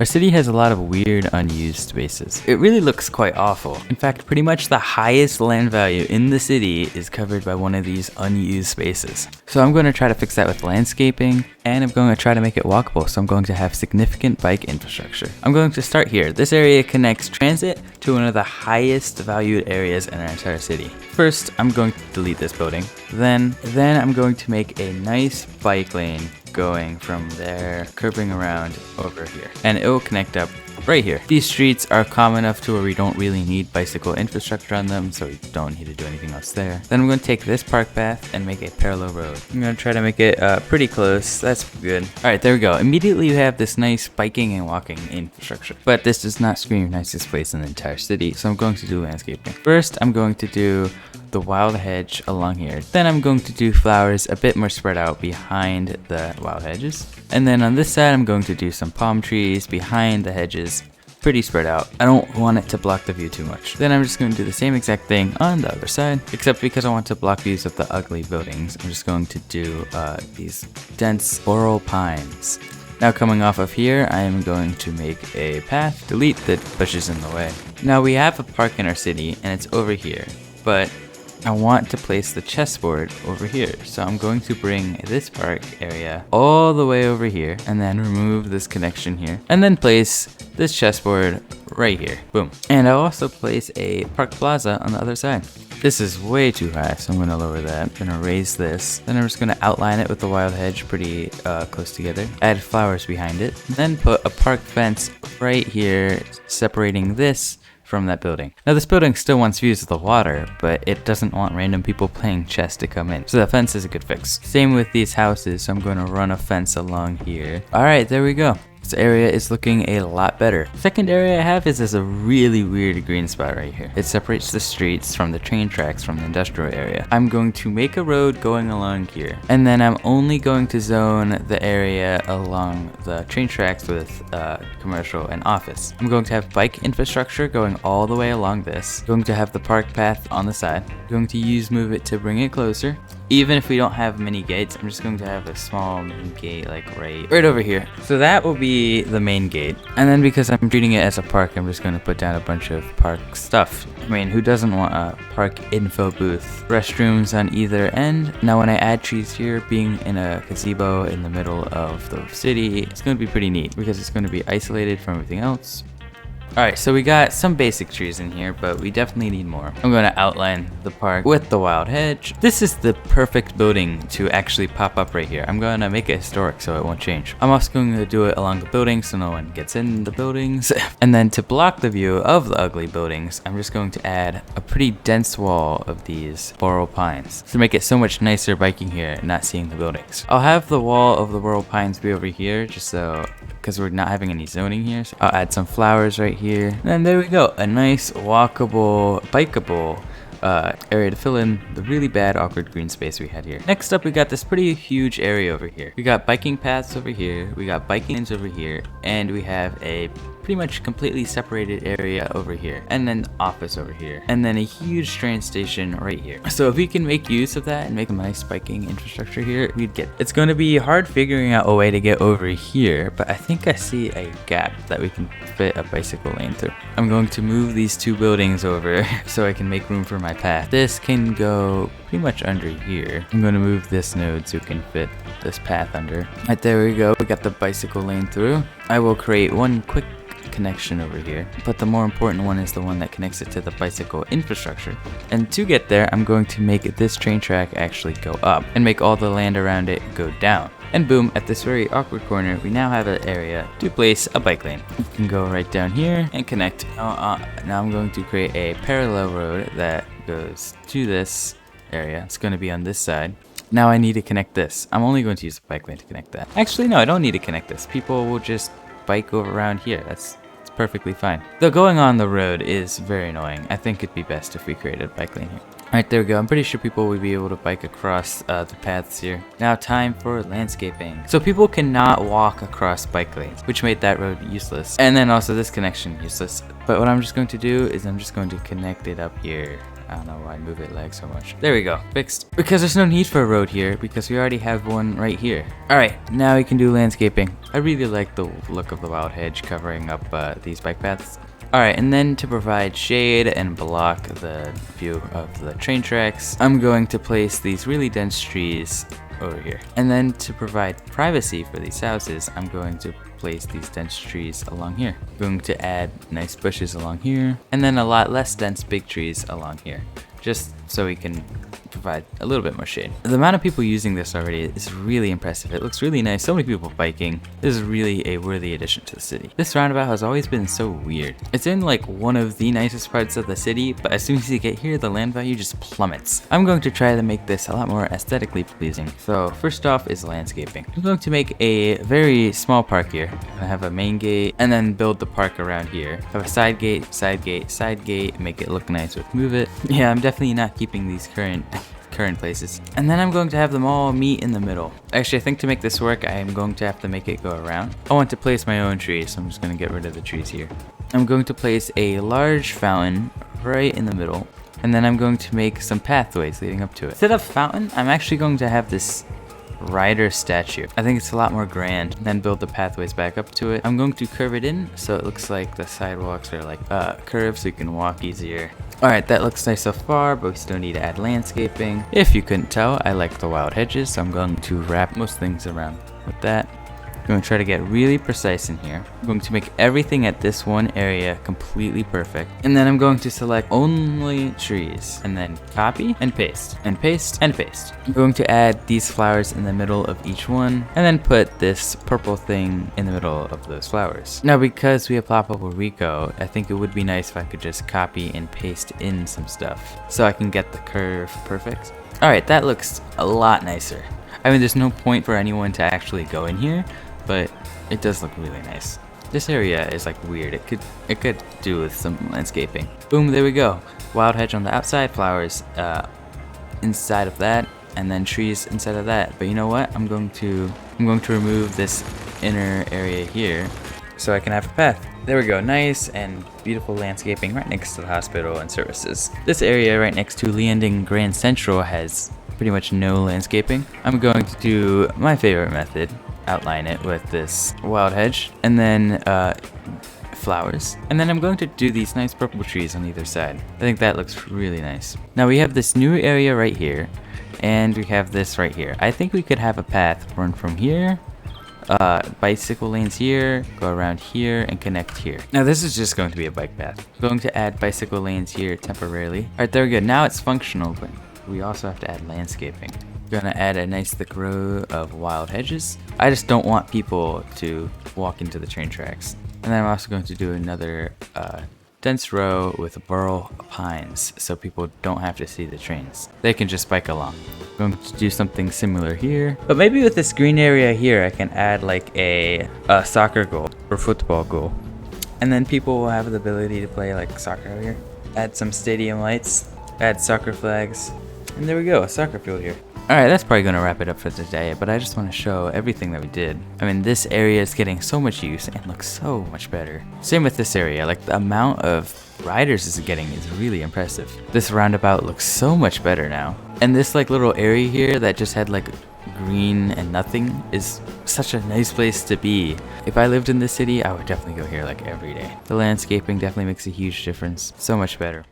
Our city has a lot of weird unused spaces. It really looks quite awful. In fact, pretty much the highest land value in the city is covered by one of these unused spaces. So I'm going to try to fix that with landscaping, and I'm going to try to make it walkable, so I'm going to have significant bike infrastructure. I'm going to start here. This area connects transit to one of the highest valued areas in our entire city. First, I'm going to delete this building. Then I'm going to make a nice bike lane going from there, curving around over here, and it will connect up right here. These streets are common enough to where we don't really need bicycle infrastructure on them, so we don't need to do anything else there. Then I'm going to take this park path and make a parallel road. I'm going to try to make it pretty close. That's good. Alright, there we go. Immediately you have this nice biking and walking infrastructure, but this does not scream nicest place in the entire city, so I'm going to do landscaping. First, I'm going to do the wild hedge along here. Then I'm going to do flowers a bit more spread out behind the wild hedges. And then on this side, I'm going to do some palm trees behind the hedges, pretty spread out. I don't want it to block the view too much. Then I'm just going to do the same exact thing on the other side, except because I want to block views of the ugly buildings, I'm just going to do these dense floral pines. Now coming off of here, I am going to make a path, delete the bushes in the way. Now we have a park in our city and it's over here, but I want to place the chessboard over here. So I'm going to bring this park area all the way over here and then remove this connection here and then place this chessboard right here. Boom. And I'll also place a park plaza on the other side. This is way too high, so I'm going to lower that. I'm going to raise this. Then I'm just going to outline it with the wild hedge pretty close together. Add flowers behind it. Then put a park fence right here separating this from that building. Now this building still wants views of the water, but it doesn't want random people playing chess to come in. So the fence is a good fix. Same with these houses, so I'm going to run a fence along here. Alright, there we go. This area is looking a lot better. Second area I have is this a really weird green spot right here. It separates the streets from the train tracks from the industrial area. I'm going to make a road going along here, and then I'm only going to zone the area along the train tracks with commercial and office. I'm going to have bike infrastructure going all the way along this. I'm going to have the park path on the side. I'm going to use Move It to bring it closer. Even if we don't have many gates, I'm just going to have a small main gate like right over here. So that will be the main gate. And then because I'm treating it as a park, I'm just going to put down a bunch of park stuff. I mean, who doesn't want a park info booth? Restrooms on either end. Now when I add trees here, being in a gazebo in the middle of the city, it's going to be pretty neat because it's going to be isolated from everything else. Alright, so we got some basic trees in here, but we definitely need more. I'm going to outline the park with the wild hedge. This is the perfect building to actually pop up right here. I'm going to make it historic so it won't change. I'm also going to do it along the buildings so no one gets in the buildings. And then to block the view of the ugly buildings, I'm just going to add a pretty dense wall of these floral pines to make it so much nicer biking here and not seeing the buildings. I'll have the wall of the floral pines be over here just so, because we're not having any zoning here. So I'll add some flowers right here. And there we go. A nice walkable, bikeable area to fill in the really bad awkward green space we had here. Next up, we got this pretty huge area over here. We got biking paths over here. We got biking lanes over here. And we have a pretty much completely separated area over here, and then office over here, and then a huge train station right here. So if we can make use of that and make a nice biking infrastructure here, we'd get. It's going to be hard figuring out a way to get over here, but I think I see a gap that we can fit a bicycle lane through. I'm going to move these two buildings over so I can make room for my path. This can go pretty much under here. I'm going to move this node so we can fit this path under. Right, there we go. We got the bicycle lane through. I will create one quick connection over here, but the more important one is the one that connects it to the bicycle infrastructure. And to get there, I'm going to make this train track actually go up and make all the land around it go down. And boom, at this very awkward corner, we now have an area to place a bike lane. You can go right down here and connect. Now I'm going to create a parallel road that goes to this area. It's going to be on this side. Now I need to connect this. I'm only going to use a bike lane to connect that. Actually, no, I don't need to connect this. People will just bike over around here. It's perfectly fine. Though going on the road is very annoying. I think it'd be best if we created a bike lane here. Alright, there we go. I'm pretty sure people would be able to bike across the paths here. Now time for landscaping. So people cannot walk across bike lanes, which made that road useless. And then also this connection useless. But what I'm just going to do is I'm just going to connect it up here. I don't know why move it lag so much. There we go, fixed. Because there's no need for a road here because we already have one right here. All right, now we can do landscaping. I really like the look of the wild hedge covering up these bike paths. Alright, and then to provide shade and block the view of the train tracks, I'm going to place these really dense trees over here. And then to provide privacy for these houses, I'm going to place these dense trees along here. I'm going to add nice bushes along here, and then a lot less dense big trees along here, just so we can provide a little bit more shade. The amount of people using this already is really impressive. It looks really nice. So many people biking. This is really a worthy addition to the city. This roundabout has always been so weird. It's in like one of the nicest parts of the city, but as soon as you get here, the land value just plummets. I'm going to try to make this a lot more aesthetically pleasing. So first off is landscaping. I'm going to make a very small park here. I have a main gate and then build the park around here. Have a side gate, side gate, side gate, make it look nice with move it. Yeah, I'm definitely not keeping these current places. And then I'm going to have them all meet in the middle. Actually, I think to make this work, I am going to have to make it go around. I want to place my own trees, so I'm just going to get rid of the trees here. I'm going to place a large fountain right in the middle, and then I'm going to make some pathways leading up to it. Instead of fountain, I'm actually going to have this rider statue. I think it's a lot more grand. Then build the pathways back up to it. I'm going to curve it in so it looks like the sidewalks are like curved so you can walk easier. Alright, that looks nice so far, but we still need to add landscaping. If you couldn't tell, I like the wild hedges, so I'm going to wrap most things around with that. I'm going to try to get really precise in here. I'm going to make everything at this one area completely perfect. And then I'm going to select only trees and then copy and paste and paste and paste. I'm going to add these flowers in the middle of each one and then put this purple thing in the middle of those flowers. Now, because we have Walkable Rico, I think it would be nice if I could just copy and paste in some stuff so I can get the curve perfect. Alright, that looks a lot nicer. I mean, there's no point for anyone to actually go in here, but it does look really nice. This area is like weird. It could do with some landscaping. Boom, there we go. Wild hedge on the outside, flowers inside of that, and then trees inside of that. But you know what? I'm going to remove this inner area here so I can have a path. There we go. Nice and beautiful landscaping right next to the hospital and services. This area right next to Lianding Grand Central has pretty much no landscaping. I'm going to do my favorite method, outline it with this wild hedge and then flowers, and then I'm going to do these nice purple trees on either side. I think that looks really nice. Now we have this new area right here and we have this right here. I think we could have a path run from here, bicycle lanes here, go around here and connect here. Now this is just going to be a bike path. I'm going to add bicycle lanes here temporarily. Alright, there we go. Now it's functional, but we also have to add landscaping. Gonna add a nice thick row of wild hedges. I just don't want people to walk into the train tracks. And then I'm also going to do another dense row with burl pines so people don't have to see the trains. They can just bike along. I'm going to do something similar here. But maybe with this green area here, I can add like a soccer goal or football goal. And then people will have the ability to play like soccer here. Add some stadium lights, add soccer flags. And there we go, a soccer field here. Alright, that's probably going to wrap it up for today, but I just want to show everything that we did. I mean, this area is getting so much use and looks so much better. Same with this area, like the amount of riders it's getting is really impressive. This roundabout looks so much better now. And this like little area here that just had like green and nothing is such a nice place to be. If I lived in this city, I would definitely go here like every day. The landscaping definitely makes a huge difference. So much better.